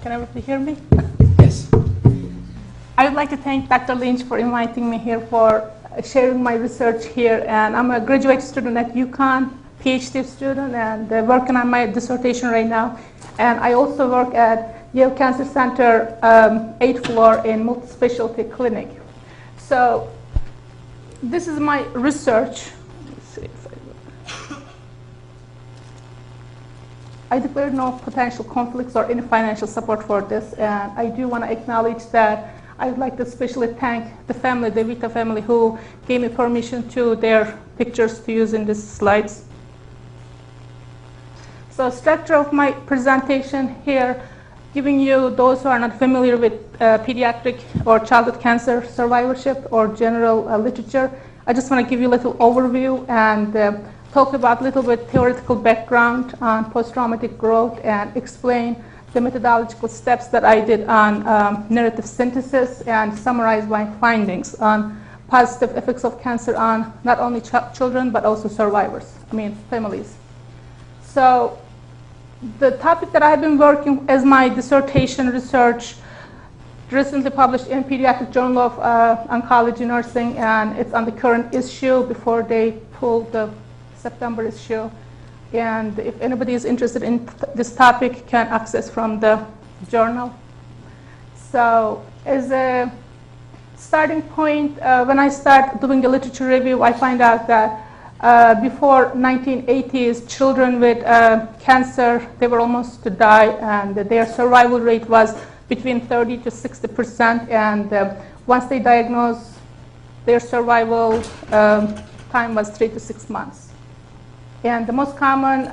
Can everybody hear me? Yes. I would like to thank Dr. Lynch for inviting me here for sharing my research here. And I'm a graduate student at UConn, PhD student, and working on my dissertation right now. And I also work at Yale Cancer Center, 8th floor in multi-specialty clinic. So this is my research. Let's see if I declare no potential conflicts or any financial support for this, and I do want to acknowledge that I would like to especially thank the family, the Vita family, who gave me permission to their pictures to use in these slides. So structure of my presentation here, giving you those who are not familiar with pediatric or childhood cancer survivorship or general literature. I just want to give you a little overview and talk about a little bit theoretical background on post-traumatic growth and explain the methodological steps that I did on narrative synthesis and summarize my findings on positive effects of cancer on not only children but also survivors, families. So the topic that I've been working as my dissertation research recently published in Pediatric Journal of Oncology Nursing, and it's on the current issue before they pulled the September issue. And if anybody is interested in this topic, can access from the journal. So as a starting point, when I start doing a literature review, I find out that before 1980s, children with cancer, they were almost to die, and their survival rate was between 30 to 60%. And once they diagnosed, their survival time was 3 to 6 months. And the most common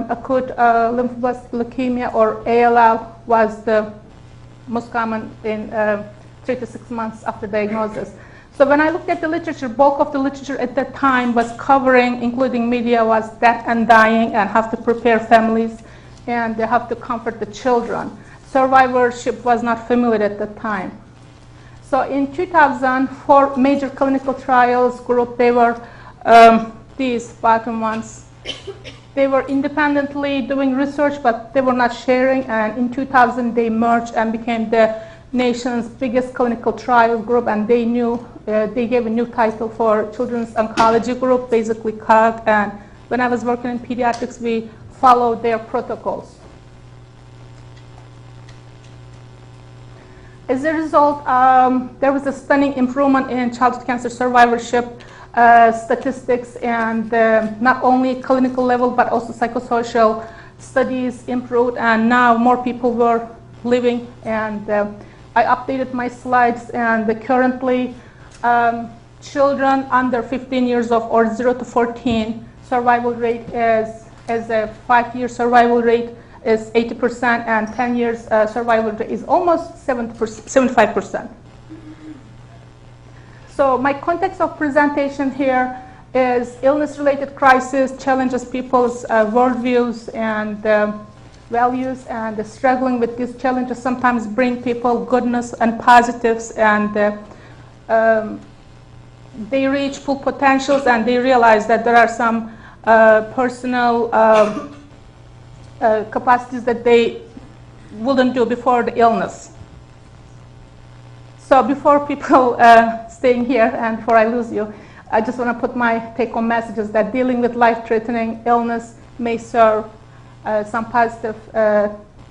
acute lymphoblastic leukemia, or ALL, was the most common in 3 to 6 months after diagnosis. So when I looked at the literature, bulk of the literature at that time was covering, including media, was death and dying and have to prepare families and they have to comfort the children. Survivorship was not familiar at that time. So in 2000, 4 major clinical trials group, they were these bottom ones. They were independently doing research, but they were not sharing. And in 2000, they merged and became the nation's biggest clinical trial group. And they gave a new title for Children's Oncology Group, basically COG. And when I was working in pediatrics, we followed their protocols. As a result, there was a stunning improvement in childhood cancer survivorship statistics, and not only clinical level but also psychosocial studies improved, and now more people were living. And I updated my slides, and currently children under 15 years of or 0 to 14 survival rate is a 5-year survival rate is 80%, and 10 years survival rate is almost 75%. So my context of presentation here is illness-related crisis challenges people's worldviews and values, and struggling with these challenges sometimes bring people goodness and positives, and they reach full potentials, and they realize that there are some personal capacities that they wouldn't do before the illness. So before people staying here and before I lose you, I just want to put my take-home messages that dealing with life-threatening illness may serve some positive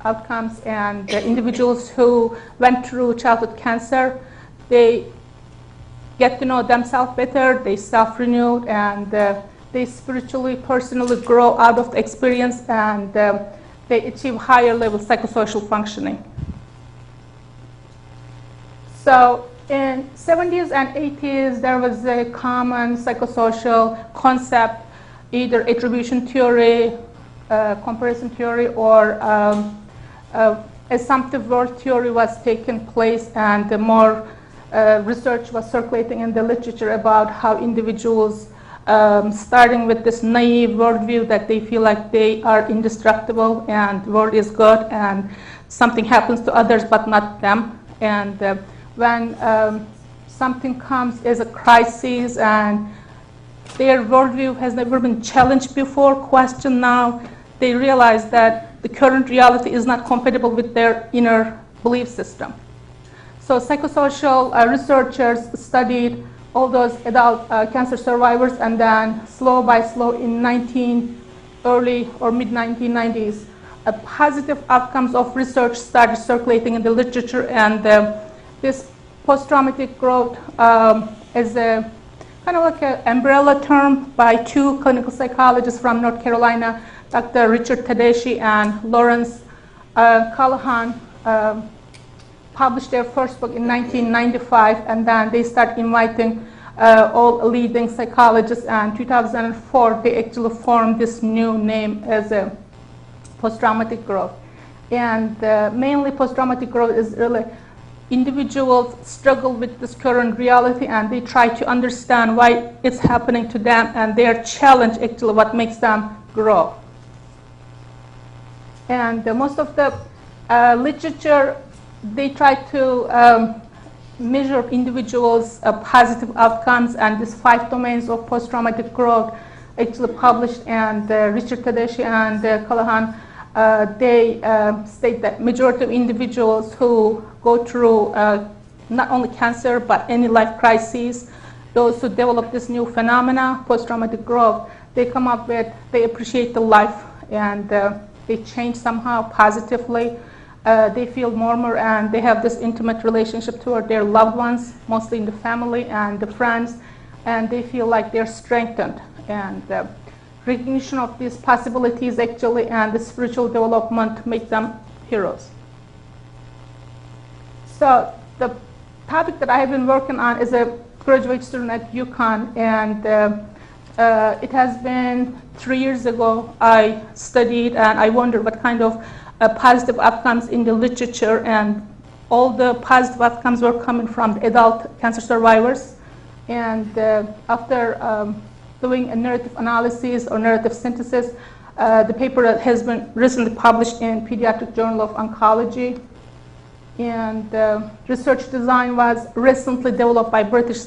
outcomes, and individuals who went through childhood cancer, they get to know themselves better, they self-renewed, and they spiritually, personally grow out of the experience, and they achieve higher level psychosocial functioning. So in 70s and 80s, there was a common psychosocial concept, either attribution theory, comparison theory, or assumptive world theory was taking place, and more research was circulating in the literature about how individuals, starting with this naive worldview that they feel like they are indestructible and the world is good and something happens to others but not them. And when something comes as a crisis and their worldview has never been challenged before, questioned now, they realize that the current reality is not compatible with their inner belief system. So psychosocial researchers studied all those adult cancer survivors, and then slow by slow in early or mid-1990s, positive outcomes of research started circulating in the literature, and this post-traumatic growth is a kind of like an umbrella term by two clinical psychologists from North Carolina, Dr. Richard Tedeschi and Lawrence Callahan, published their first book in 1995, and then they start inviting all leading psychologists, and in 2004 they actually formed this new name as a post-traumatic growth. And mainly post-traumatic growth is really individuals struggle with this current reality, and they try to understand why it's happening to them, and their challenge actually what makes them grow. And most of the literature, they try to measure individuals' positive outcomes, and these 5 domains of post-traumatic growth actually published, and Richard Tedeschi and Callahan, they state that majority of individuals who go through not only cancer but any life crises, those who develop this new phenomena, post-traumatic growth, they come up with, they appreciate the life, and they change somehow positively. They feel warmer, and they have this intimate relationship toward their loved ones, mostly in the family and the friends, and they feel like they're strengthened. And recognition of these possibilities actually and the spiritual development make them heroes. So the topic that I have been working on is a graduate student at UConn, and it has been 3 years ago I studied, and I wondered what kind of positive outcomes in the literature, and all the positive outcomes were coming from the adult cancer survivors. And after doing a narrative analysis or narrative synthesis, the paper has been recently published in Pediatric Journal of Oncology. And research design was recently developed by British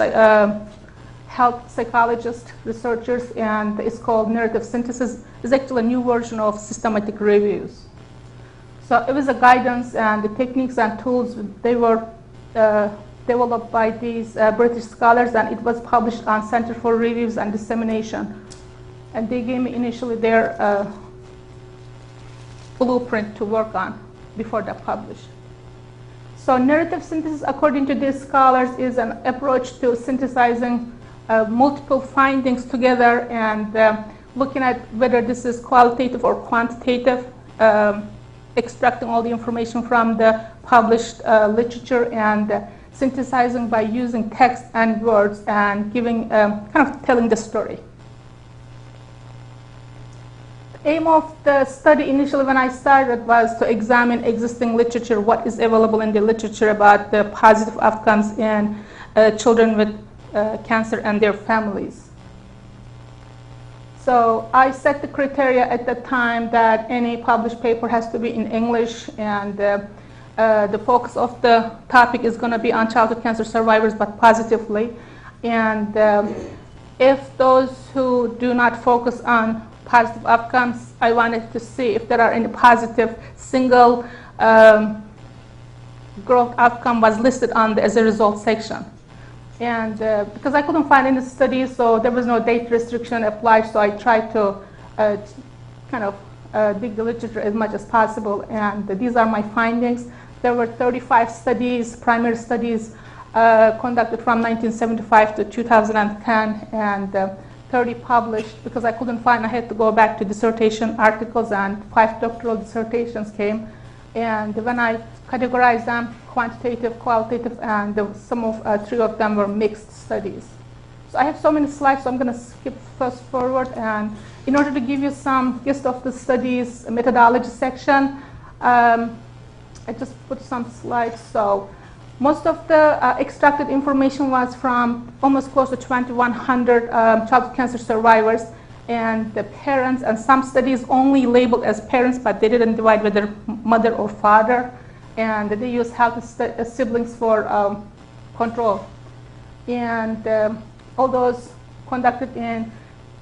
health psychologist researchers, and it's called narrative synthesis. It's actually a new version of systematic reviews. So it was a guidance, and the techniques and tools, they were developed by these British scholars, and it was published on Center for Reviews and Dissemination. And they gave me initially their blueprint to work on before they published. So narrative synthesis, according to these scholars, is an approach to synthesizing multiple findings together and looking at whether this is qualitative or quantitative, extracting all the information from the published literature and synthesizing by using text and words and giving, kind of telling the story. The aim of the study initially when I started was to examine existing literature, what is available in the literature about the positive outcomes in children with cancer and their families. So I set the criteria at the time that any published paper has to be in English, and the focus of the topic is going to be on childhood cancer survivors, but positively. And if those who do not focus on positive outcomes, I wanted to see if there are any positive single growth outcome was listed on the as a result section. And because I couldn't find any studies, so there was no date restriction applied, so I tried to kind of dig the literature as much as possible, and these are my findings. There were 35 studies, primary studies, conducted from 1975 to 2010, and 30 published. Because I couldn't find, I had to go back to dissertation articles, and 5 doctoral dissertations came. And when I categorized them, quantitative, qualitative, and some of 3 of them were mixed studies. So I have so many slides, so I'm going to skip first forward. And in order to give you some gist of the studies methodology section, I just put some slides. So most of the extracted information was from almost close to 2,100 childhood cancer survivors and the parents, and some studies only labeled as parents, but they didn't divide whether mother or father, and they used healthy siblings for control. And all those conducted in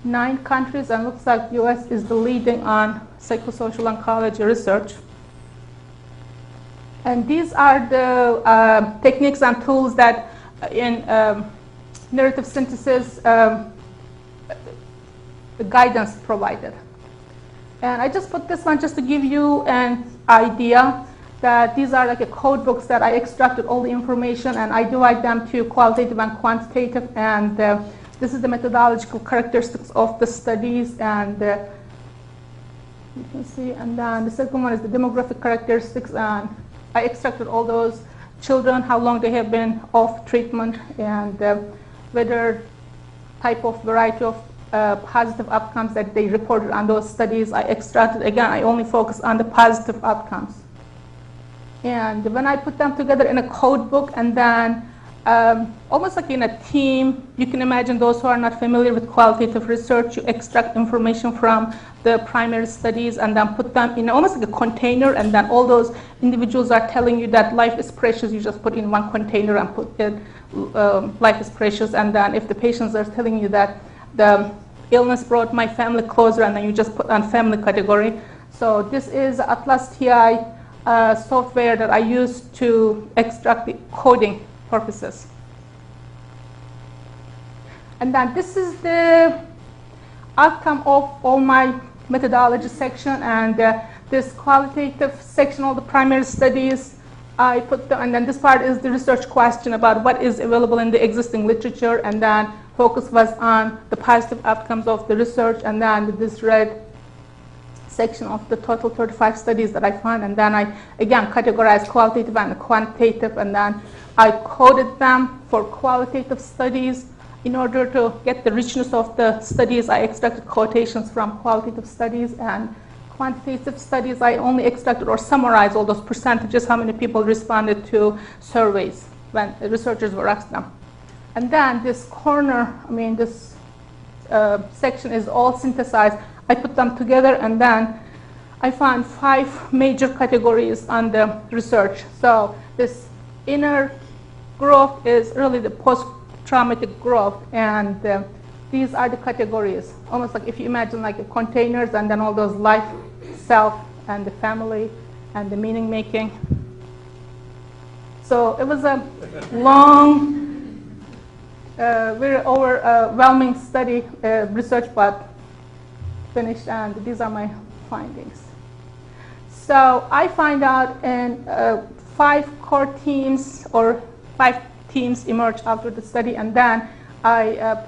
9 countries, and looks like U.S. is the leading on psychosocial oncology research. And these are the techniques and tools that in narrative synthesis the guidance provided. And I just put this one just to give you an idea that these are like a code books that I extracted all the information and I divide them to qualitative and quantitative, and this is the methodological characteristics of the studies, and you can see, and then the second one is the demographic characteristics, and I extracted all those children, how long they have been off treatment, and whether type of variety of positive outcomes that they reported on those studies. I extracted, again, I only focus on the positive outcomes. And when I put them together in a code book, and then almost like in a team, you can imagine those who are not familiar with qualitative research, you extract information from the primary studies and then put them in almost like a container, and then all those individuals are telling you that life is precious. You just put in one container and put it, life is precious, and then if the patients are telling you that the illness brought my family closer, and then you just put on family category. So this is Atlas TI software that I use to extract the coding purposes. And then this is the outcome of all my methodology section, and this qualitative section, all the primary studies, I put them, and then this part is the research question about what is available in the existing literature, and then focus was on the positive outcomes of the research, and then this red section of the total 35 studies that I found, and then I again categorized qualitative and quantitative, and then I coded them for qualitative studies. In order to get the richness of the studies, I extracted quotations from qualitative studies, and quantitative studies, I only extracted or summarized all those percentages, how many people responded to surveys when the researchers were asked them. And then this corner, this section is all synthesized. I put them together, and then I found 5 major categories on the research. So this inner growth is really the post-traumatic growth, and these are the categories. Almost like if you imagine like containers, and then all those life, self, and the family, and the meaning making. So it was a long, very overwhelming study, research, but finished, and these are my findings. So I find out in 5 core teams, or 5 teams emerged after the study, and then I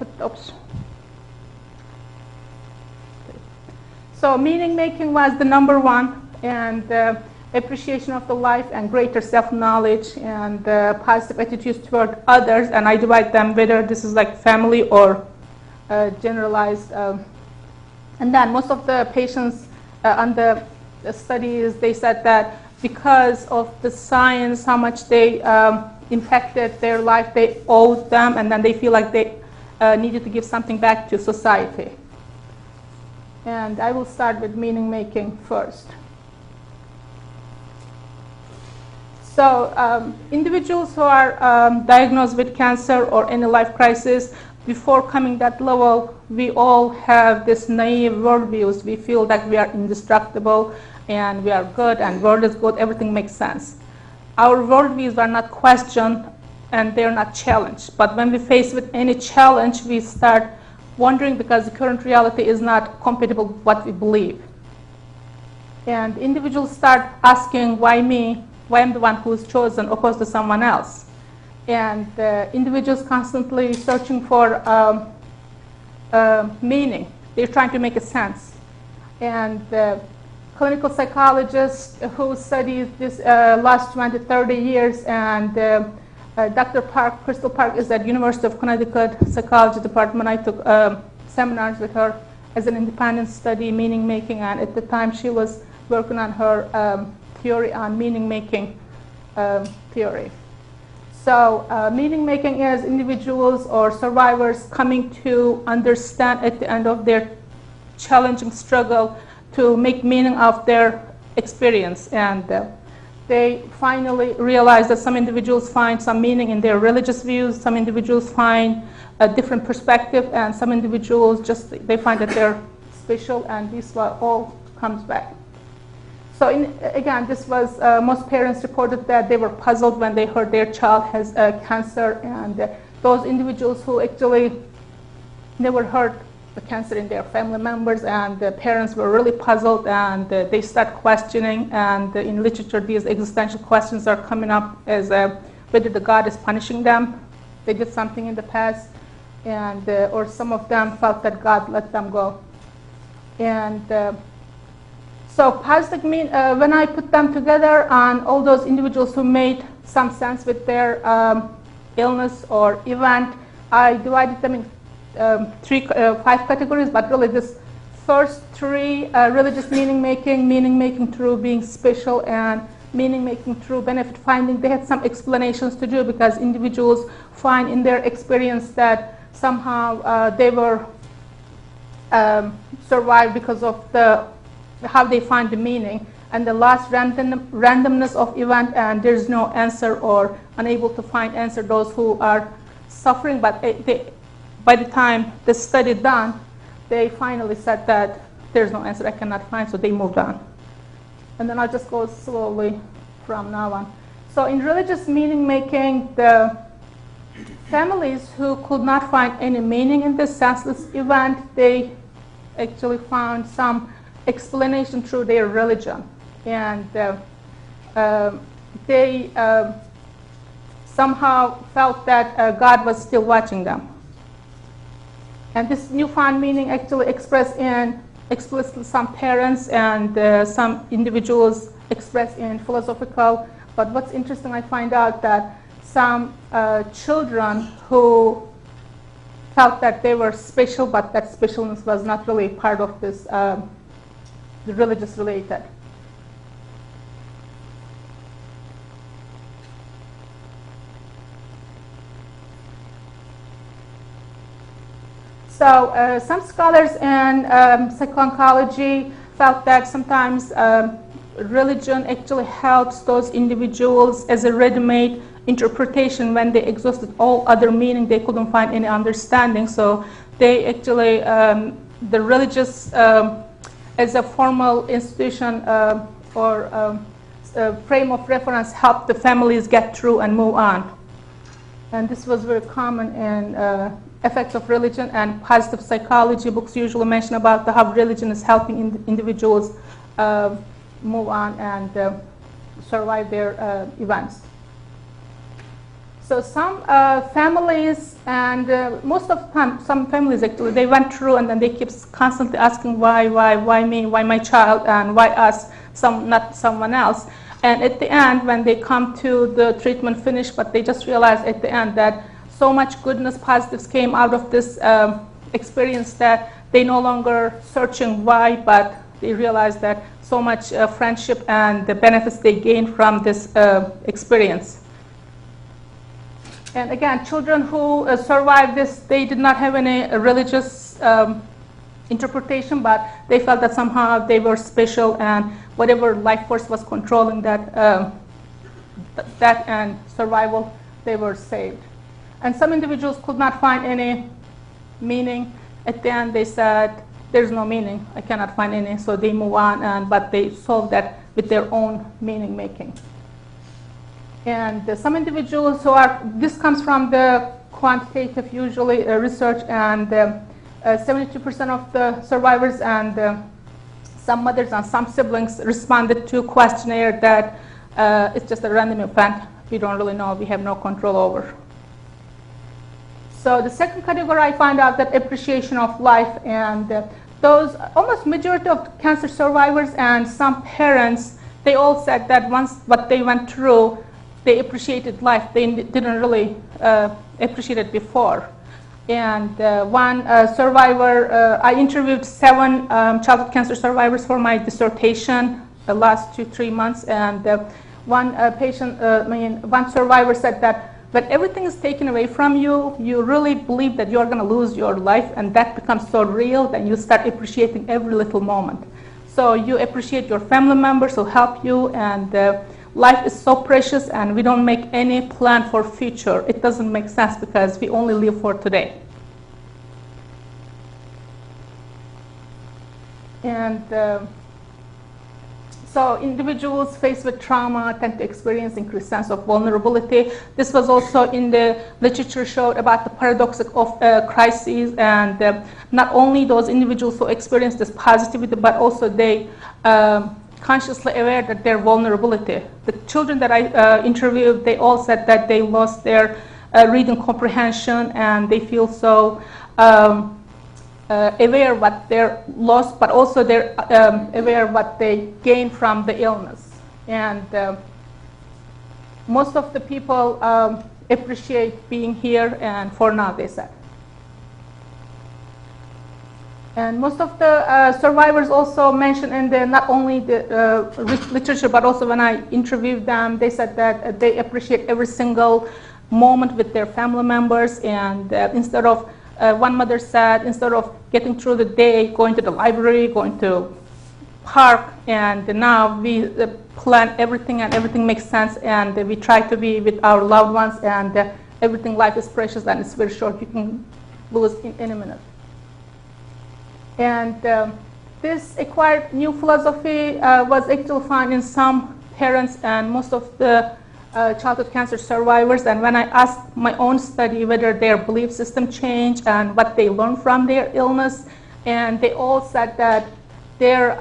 So meaning making was the number 1, and appreciation of the life and greater self-knowledge and positive attitudes toward others, and I divide them whether this is like family or generalized. And then most of the patients on the studies, they said that because of the science, how much they impacted their life, they owed them, and then they feel like they needed to give something back to society. And I will start with meaning making first. So individuals who are diagnosed with cancer or any life crisis, before coming that level, we all have this naive worldviews. We feel that we are indestructible and we are good and world is good, everything makes sense. Our worldviews are not questioned and they're not challenged. But when we face with any challenge, we start wondering because the current reality is not compatible with what we believe. And individuals start asking, why me? Why I'm the one who's chosen opposed to someone else? And individuals constantly searching for meaning. They're trying to make a sense. And clinical psychologists who studied this last 20, 30 years, and Dr. Park, Crystal Park, is at University of Connecticut Psychology Department. I took seminars with her as an independent study, meaning making, and at the time she was working on her theory on meaning making theory. So meaning making is individuals or survivors coming to understand at the end of their challenging struggle to make meaning of their experience. And they finally realized that some individuals find some meaning in their religious views, some individuals find a different perspective, and some individuals they find that they're special, and this all comes back. So again, this was, most parents reported that they were puzzled when they heard their child has cancer, and those individuals who actually never heard the cancer in their family members, and the parents were really puzzled, and they start questioning, and in literature these existential questions are coming up as whether the God is punishing them, they did something in the past, and or some of them felt that God let them go. And so positive mean, when I put them together on all those individuals who made some sense with their illness or event, I divided them in 5 categories, but really this first 3, religious meaning making through being special, and meaning making through benefit finding, they had some explanations to do, because individuals find in their experience that somehow they were survived because of how they find the meaning, and the last randomness of event, and there's no answer or unable to find answer, those who are suffering, but by the time the study done, they finally said that there's no answer, I cannot find, so they moved on. And then I'll just go slowly from now on. So in religious meaning making, the families who could not find any meaning in this senseless event, they actually found some explanation through their religion, and they somehow felt that God was still watching them. And this newfound meaning actually expressed in explicitly some parents, and some individuals expressed in philosophical. But what's interesting, I find out that some children who felt that they were special, but that specialness was not really part of this the religious related. So some scholars in psycho-oncology felt that sometimes religion actually helps those individuals as a ready-made interpretation when they exhausted all other meaning, they couldn't find any understanding. So they actually, the religious as a formal institution or frame of reference helped the families get through and move on. And this was very common in effects of religion, and positive psychology books usually mention about how religion is helping individuals move on and survive their events. So some families, and most of the time, some families actually, they went through and then they keep constantly asking why me, why my child, and why us, not someone else. And at the end, when they come to the treatment finish, but they just realize at the end that so much goodness, positives came out of this experience that they no longer searching why, but they realize that so much friendship and the benefits they gained from this experience. And again, children who survived this, they did not have any religious interpretation, but they felt that somehow they were special, and whatever life force was controlling that and survival, they were saved. And some individuals could not find any meaning. At the end, they said, there's no meaning, I cannot find any, so they move on, but they solve that with their own meaning making. And some individuals who are, this comes from the quantitative usually research, and 72% of the survivors and some mothers and some siblings responded to a questionnaire that it's just a random event, we don't really know, we have no control over. So the second category, I find out that appreciation of life, and those almost majority of cancer survivors and some parents, they all said that once what they went through, they appreciated life. They didn't really appreciate it before. And one survivor, I interviewed 7 childhood cancer survivors for my dissertation the last 2-3 months, and one one survivor said that when everything is taken away from you, you really believe that you're going to lose your life, and that becomes so real that you start appreciating every little moment. So you appreciate your family members who help you, and life is so precious and we don't make any plan for future. It doesn't make sense because we only live for today. And so individuals faced with trauma tend to experience increased sense of vulnerability. This was also in the literature showed about the paradox of crises, and not only those individuals who experience this positivity, but also they consciously aware that their vulnerability. The children that I interviewed, they all said that they lost their reading comprehension, and they feel so aware what they're lost, but also they're aware what they gain from the illness. And most of the people appreciate being here, and for now, they said. And most of the survivors also mentioned in the not only the literature, but also when I interviewed them, they said that they appreciate every single moment with their family members, and instead of one mother said, instead of getting through the day, going to the library, going to park, and now we plan everything, and everything makes sense, and we try to be with our loved ones, and everything, life is precious and it's very short. You can lose in any minute. And this acquired new philosophy was actually found in some parents and most of the childhood cancer survivors. And when I asked my own study whether their belief system changed and what they learned from their illness, and they all said that their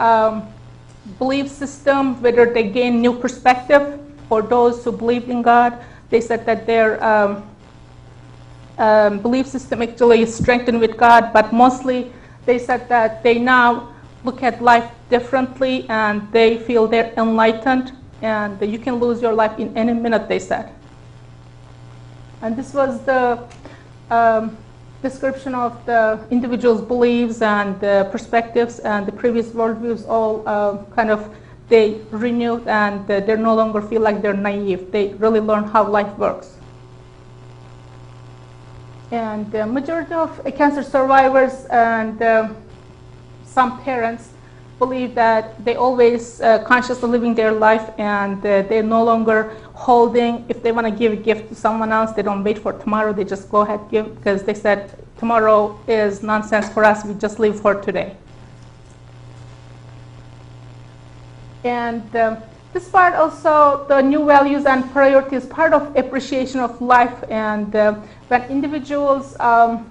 belief system, whether they gain new perspective, for those who believed in God, they said that their belief system actually strengthened with God, but mostly they said that they now look at life differently and they feel they're enlightened, and that you can lose your life in any minute, they said. And this was the description of the individual's beliefs and perspectives, and the previous worldviews all kind of they renewed, and they no longer feel like they're naive. They really learn how life works. And the majority of cancer survivors and some parents believe that they always consciously living their life, and they're no longer holding. If they want to give a gift to someone else, they don't wait for tomorrow. They just go ahead and give, because they said tomorrow is nonsense for us. We just live for today. And this part also, the new values and priorities, part of appreciation of life. And when individuals, I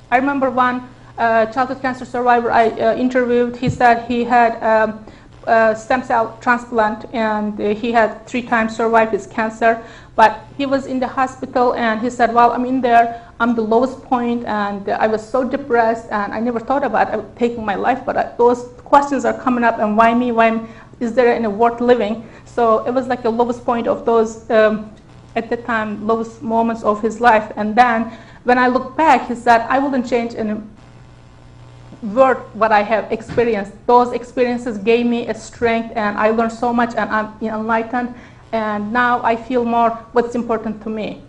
remember one childhood cancer survivor I interviewed, he said he had stem cell transplant, and he had 3 times survived his cancer, but he was in the hospital, and he said, well, I'm in there, I'm the lowest point, and I was so depressed, and I never thought about taking my life, but those questions are coming up, and why me, why is there any worth living? So it was like the lowest point of those, at the time, lowest moments of his life. And then when I look back, he said, I wouldn't change any word what I have experienced. Those experiences gave me a strength, and I learned so much, and I'm enlightened, and now I feel more what's important to me.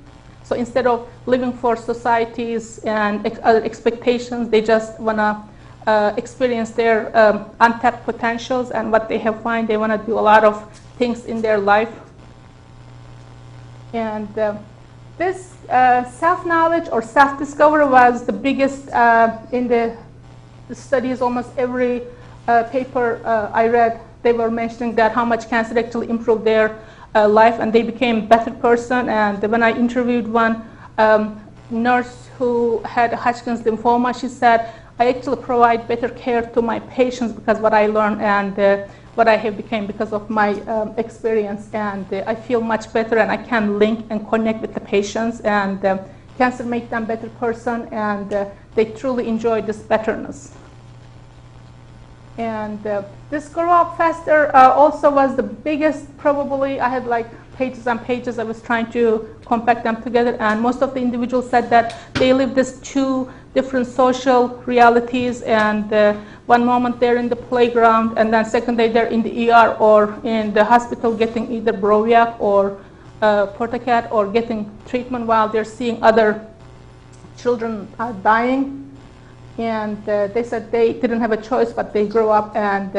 So instead of living for societies and other expectations, they just want to experience their untapped potentials and what they have found. They want to do a lot of things in their life. And this self-knowledge or self-discovery was the biggest in the studies. Almost every paper I read, they were mentioning that how much cancer actually improved their life, and they became a better person. And when I interviewed one nurse who had Hodgkin's lymphoma, she said, I actually provide better care to my patients because what I learned and what I have become because of my experience, and I feel much better, and I can link and connect with the patients, and cancer makes them a better person, and they truly enjoy this betterness. And this grow up faster also was the biggest, probably. I had like pages and pages. I was trying to compact them together, and most of the individuals said that they live these 2 different social realities, and one moment they're in the playground, and then second day they're in the ER or in the hospital getting either Broviac or Portacat or getting treatment while they're seeing other children dying. And they said they didn't have a choice, but they grew up, and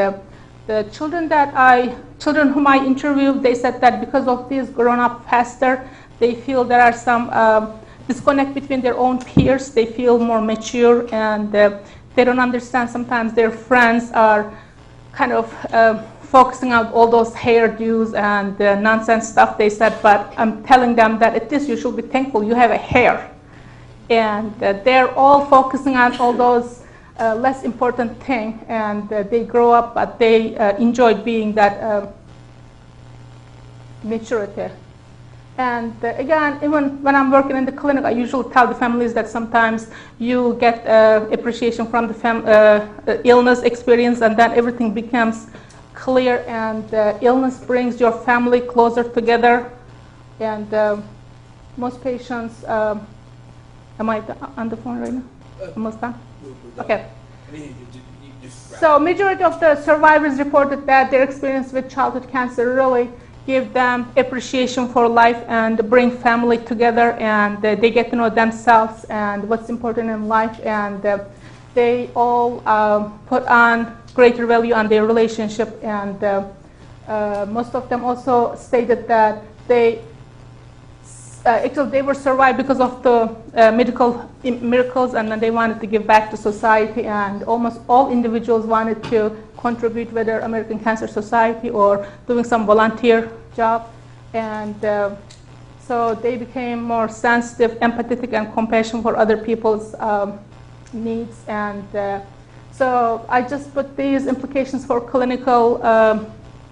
the children whom I interviewed, they said that because of this grown up faster, they feel there are some disconnect between their own peers. They feel more mature, and they don't understand. Sometimes their friends are kind of focusing on all those hairdos and nonsense stuff. They said, but I'm telling them that at least you should be thankful you have a hair. And they're all focusing on all those less important things, and they grow up, but they enjoy being that maturity. And again, even when I'm working in the clinic, I usually tell the families that sometimes you get appreciation from the illness experience, and then everything becomes clear, and illness brings your family closer together. And most patients, am I on the phone right now? Almost done? Okay. So majority of the survivors reported that their experience with childhood cancer really give them appreciation for life and bring family together, and they get to know themselves and what's important in life, and they all put on greater value on their relationship. And most of them also stated that actually they were survived because of the medical miracles, and then they wanted to give back to society, and almost all individuals wanted to contribute, whether American Cancer Society or doing some volunteer job. And so they became more sensitive, empathetic, and compassionate for other people's needs. And so I just put these implications for clinical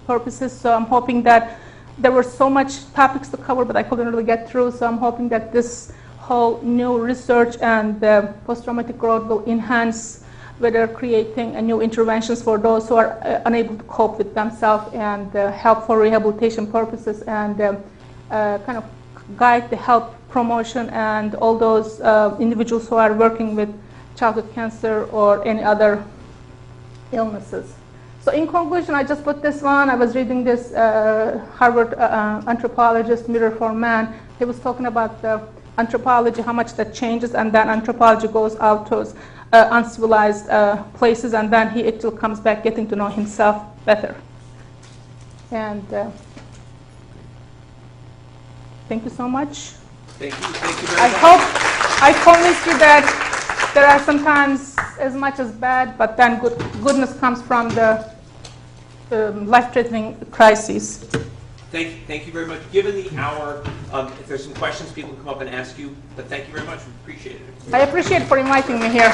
purposes. So I'm hoping that there were so much topics to cover, but I couldn't really get through. So I'm hoping that this whole new research and post-traumatic growth will enhance, whether creating new interventions for those who are unable to cope with themselves, and help for rehabilitation purposes, and kind of guide the health promotion and all those individuals who are working with childhood cancer or any other illnesses. So in conclusion, I just put this one. I was reading this Harvard anthropologist, Mirror for Man. He was talking about the anthropology, how much that changes, and then anthropology goes out to uncivilized places, and then he actually comes back getting to know himself better. And thank you so much. Thank you. Thank you very I much. hope I convinced you that there are sometimes as much as bad, but then goodness comes from the life-threatening crises. Thank you very much. Given the hour, if there's some questions, people can come up and ask you. But thank you very much. We appreciate it. I appreciate for inviting me here.